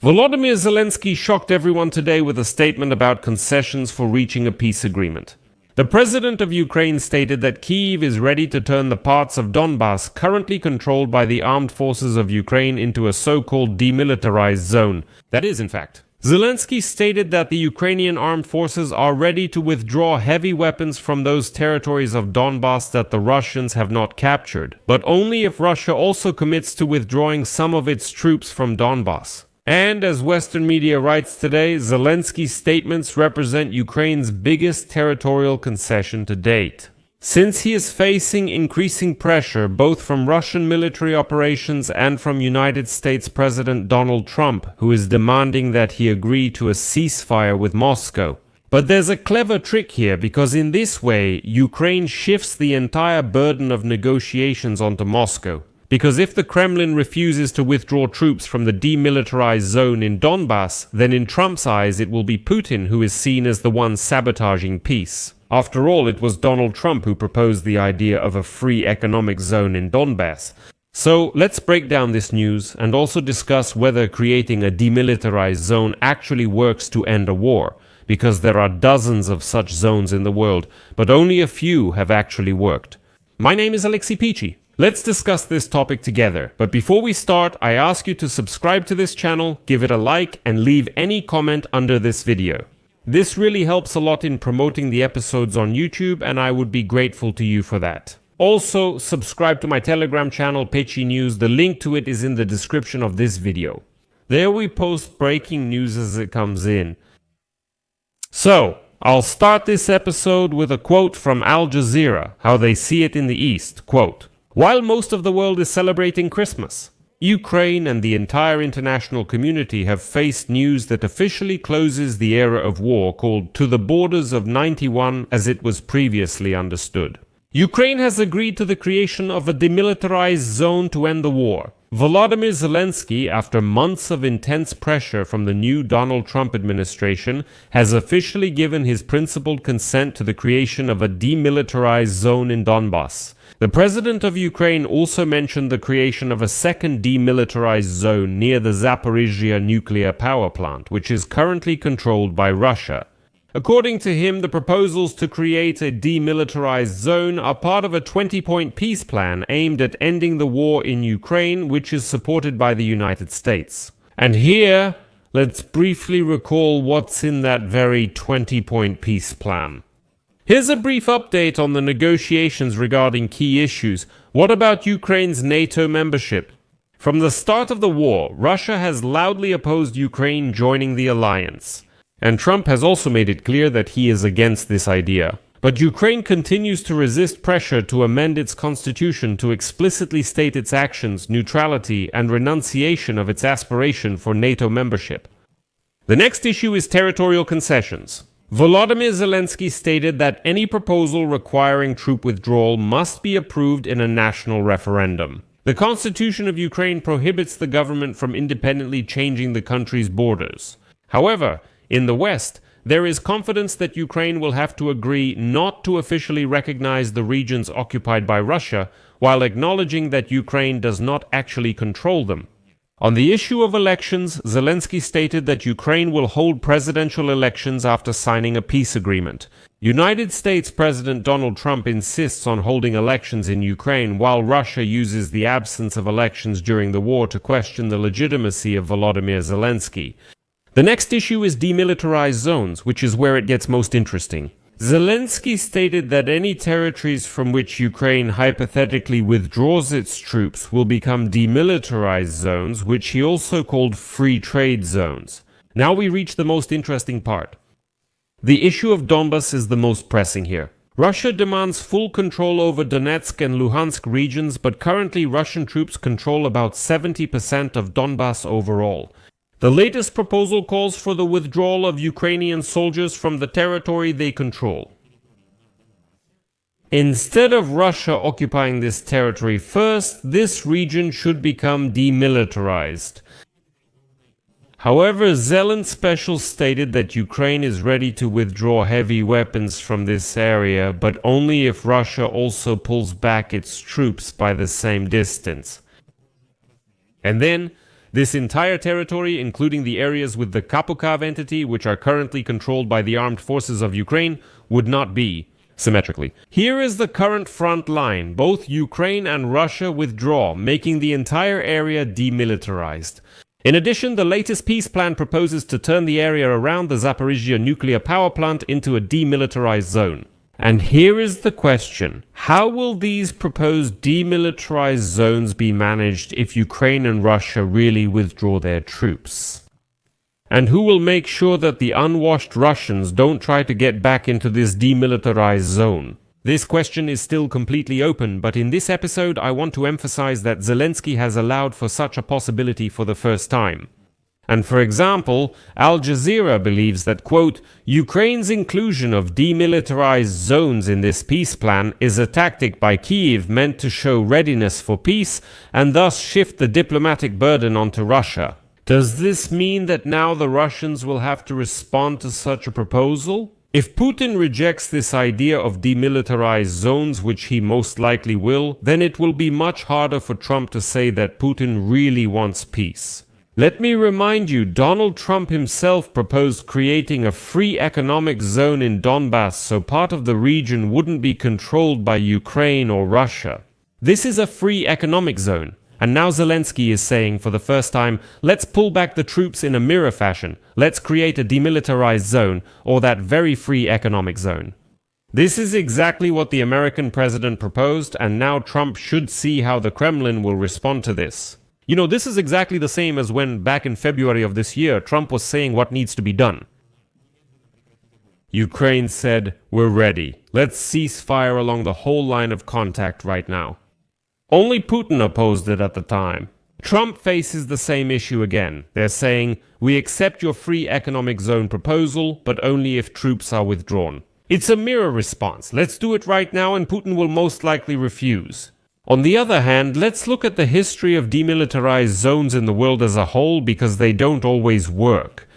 Volodymyr Zelensky shocked everyone today with a statement about concessions for reaching a peace agreement. The president of Ukraine stated that Kyiv is ready to turn the parts of Donbas currently controlled by the armed forces of Ukraine into a so-called demilitarized zone. That is, in fact. Zelensky stated that the Ukrainian armed forces are ready to withdraw heavy weapons from those territories of Donbas that the Russians have not captured, but only if Russia also commits to withdrawing some of its troops from Donbas. And as Western media writes today, Zelensky's statements represent Ukraine's biggest territorial concession to date. Since he is facing increasing pressure both from Russian military operations and from United States President Donald Trump, who is demanding that he agree to a ceasefire with Moscow. But there's a clever trick here, because in this way, Ukraine shifts the entire burden of negotiations onto Moscow. Because if the Kremlin refuses to withdraw troops from the demilitarized zone in Donbas, then in Trump's eyes it will be Putin who is seen as the one sabotaging peace. After all, it was Donald Trump who proposed the idea of a free economic zone in Donbas. So let's break down this news and also discuss whether creating a demilitarized zone actually works to end a war, because there are dozens of such zones in the world, but only a few have actually worked. My name is Pechiy. Let's discuss this topic together, but before we start, I ask you to subscribe to this channel, give it a like, and leave any comment under this video. This really helps a lot in promoting the episodes on YouTube, and I would be grateful to you for that. Also, subscribe to my Telegram channel, Pechiy News. The link to it is in the description of this video. There we post breaking news as it comes in. So, I'll start this episode with a quote from Al Jazeera, how they see it in the East. Quote, "While most of the world is celebrating Christmas, Ukraine and the entire international community have faced news that officially closes the era of war called To the Borders of 91 as it was previously understood. Ukraine has agreed to the creation of a demilitarized zone to end the war. Volodymyr Zelensky, after months of intense pressure from the new Donald Trump administration, has officially given his principled consent to the creation of a demilitarized zone in Donbas. The president of Ukraine also mentioned the creation of a second demilitarized zone near the Zaporizhzhia nuclear power plant, which is currently controlled by Russia. According to him, the proposals to create a demilitarized zone are part of a 20-point peace plan aimed at ending the war in Ukraine, which is supported by the United States. And here, let's briefly recall what's in that very 20-point peace plan. Here's a brief update on the negotiations regarding key issues. What about Ukraine's NATO membership? From the start of the war, Russia has loudly opposed Ukraine joining the alliance. And Trump has also made it clear that he is against this idea. But Ukraine continues to resist pressure to amend its constitution to explicitly state its actions, neutrality, and renunciation of its aspiration for NATO membership. The next issue is territorial concessions. Volodymyr Zelensky stated that any proposal requiring troop withdrawal must be approved in a national referendum. The Constitution of Ukraine prohibits the government from independently changing the country's borders. However, in the West, there is confidence that Ukraine will have to agree not to officially recognize the regions occupied by Russia, while acknowledging that Ukraine does not actually control them. On the issue of elections, Zelensky stated that Ukraine will hold presidential elections after signing a peace agreement. United States President Donald Trump insists on holding elections in Ukraine, while Russia uses the absence of elections during the war to question the legitimacy of Volodymyr Zelensky. The next issue is demilitarized zones, which is where it gets most interesting. Zelensky stated that any territories from which Ukraine hypothetically withdraws its troops will become demilitarized zones, which he also called free trade zones. Now we reach the most interesting part. The issue of Donbas is the most pressing here. Russia demands full control over Donetsk and Luhansk regions, but currently Russian troops control about 70% of Donbas overall. The latest proposal calls for the withdrawal of Ukrainian soldiers from the territory they control. Instead of Russia occupying this territory first, this region should become demilitarized. However, Zelensky stated that Ukraine is ready to withdraw heavy weapons from this area, but only if Russia also pulls back its troops by the same distance. And then, This entire territory, including the areas with the Kapukov entity, which are currently controlled by the armed forces of Ukraine, would not be symmetrically. Here is the current front line. Both Ukraine and Russia withdraw, making the entire area demilitarized. In addition, the latest peace plan proposes to turn the area around the Zaporizhzhia nuclear power plant into a demilitarized zone. And here is the question: how will these proposed demilitarized zones be managed if Ukraine and Russia really withdraw their troops? And who will make sure that the unwashed Russians don't try to get back into this demilitarized zone? This question is still completely open, but in this episode I want to emphasize that Zelensky has allowed for such a possibility for the first time. And for example, Al Jazeera believes that, quote, Ukraine's inclusion of demilitarized zones in this peace plan is a tactic by Kyiv meant to show readiness for peace and thus shift the diplomatic burden onto Russia. Does this mean that now the Russians will have to respond to such a proposal? If Putin rejects this idea of demilitarized zones, which he most likely will, then it will be much harder for Trump to say that Putin really wants peace. Let me remind you, Donald Trump himself proposed creating a free economic zone in Donbas so part of the region wouldn't be controlled by Ukraine or Russia. This is a free economic zone, and now Zelensky is saying for the first time, let's pull back the troops in a mirror fashion, let's create a demilitarized zone, or that very free economic zone. This is exactly what the American president proposed, and now Trump should see how the Kremlin will respond to this. You know, this is exactly the same as when, back in February of this year, Trump was saying what needs to be done. Ukraine said, we're ready. Let's cease fire along the whole line of contact right now. Only Putin opposed it at the time. Trump faces the same issue again. They're saying, we accept your free economic zone proposal, but only if troops are withdrawn. It's a mirror response. Let's do it right now and Putin will most likely refuse. On the other hand, let's look at the history of demilitarized zones in the world as a whole because they don't always work.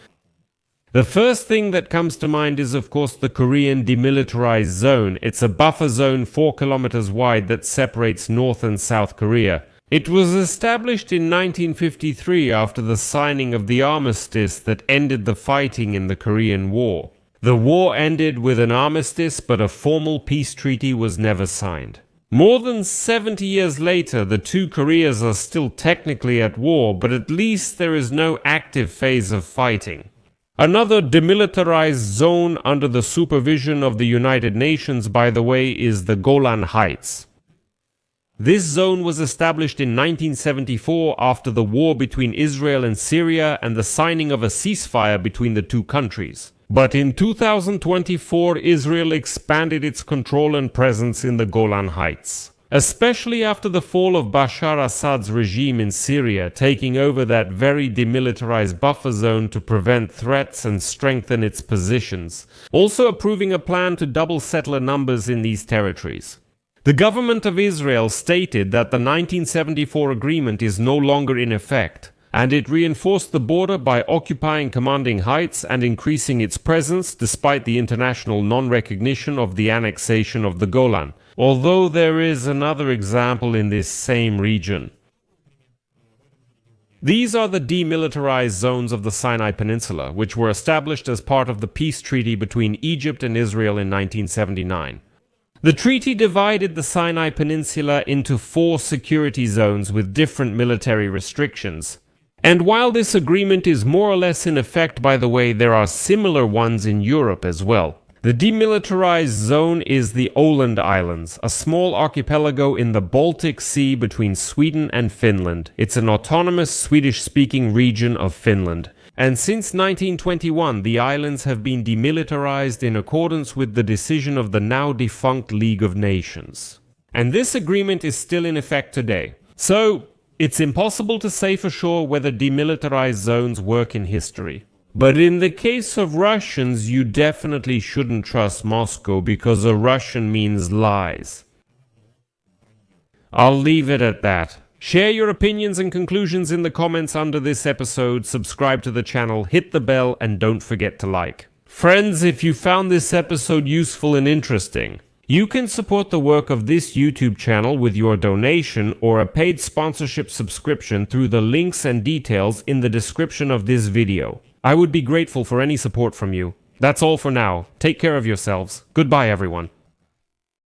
The first thing that comes to mind is of course the Korean demilitarized zone. It's a buffer zone 4 kilometers wide that separates North and South Korea. It was established in 1953 after the signing of the armistice that ended the fighting in the Korean War. The war ended with an armistice, but a formal peace treaty was never signed. More than 70 years later, the two Koreas are still technically at war, but at least there is no active phase of fighting. Another demilitarized zone under the supervision of the United Nations, by the way, is the Golan Heights. This zone was established in 1974 after the war between Israel and Syria and the signing of a ceasefire between the two countries. But in 2024, Israel expanded its control and presence in the Golan Heights. Especially after the fall of Bashar Assad's regime in Syria, taking over that very demilitarized buffer zone to prevent threats and strengthen its positions. Also approving a plan to double settler numbers in these territories. The government of Israel stated that the 1974 agreement is no longer in effect, and it reinforced the border by occupying commanding heights and increasing its presence despite the international non-recognition of the annexation of the Golan, although there is another example in this same region. These are the demilitarized zones of the Sinai Peninsula, which were established as part of the peace treaty between Egypt and Israel in 1979. The treaty divided the Sinai Peninsula into 4 security zones with different military restrictions. And while this agreement is more or less in effect, by the way, there are similar ones in Europe as well. The demilitarized zone is the Åland Islands, a small archipelago in the Baltic Sea between Sweden and Finland. It's an autonomous Swedish-speaking region of Finland. And since 1921, the islands have been demilitarized in accordance with the decision of the now defunct League of Nations. And this agreement is still in effect today. So, it's impossible to say for sure whether demilitarized zones work in history. But in the case of Russians, you definitely shouldn't trust Moscow because a Russian means lies. I'll leave it at that. Share your opinions and conclusions in the comments under this episode, subscribe to the channel, hit the bell, and don't forget to like. Friends, if you found this episode useful and interesting, You can support the work of this YouTube channel with your donation or a paid sponsorship subscription through the links and details in the description of this video. I would be grateful for any support from you. That's all for now. Take care of yourselves. Goodbye, everyone.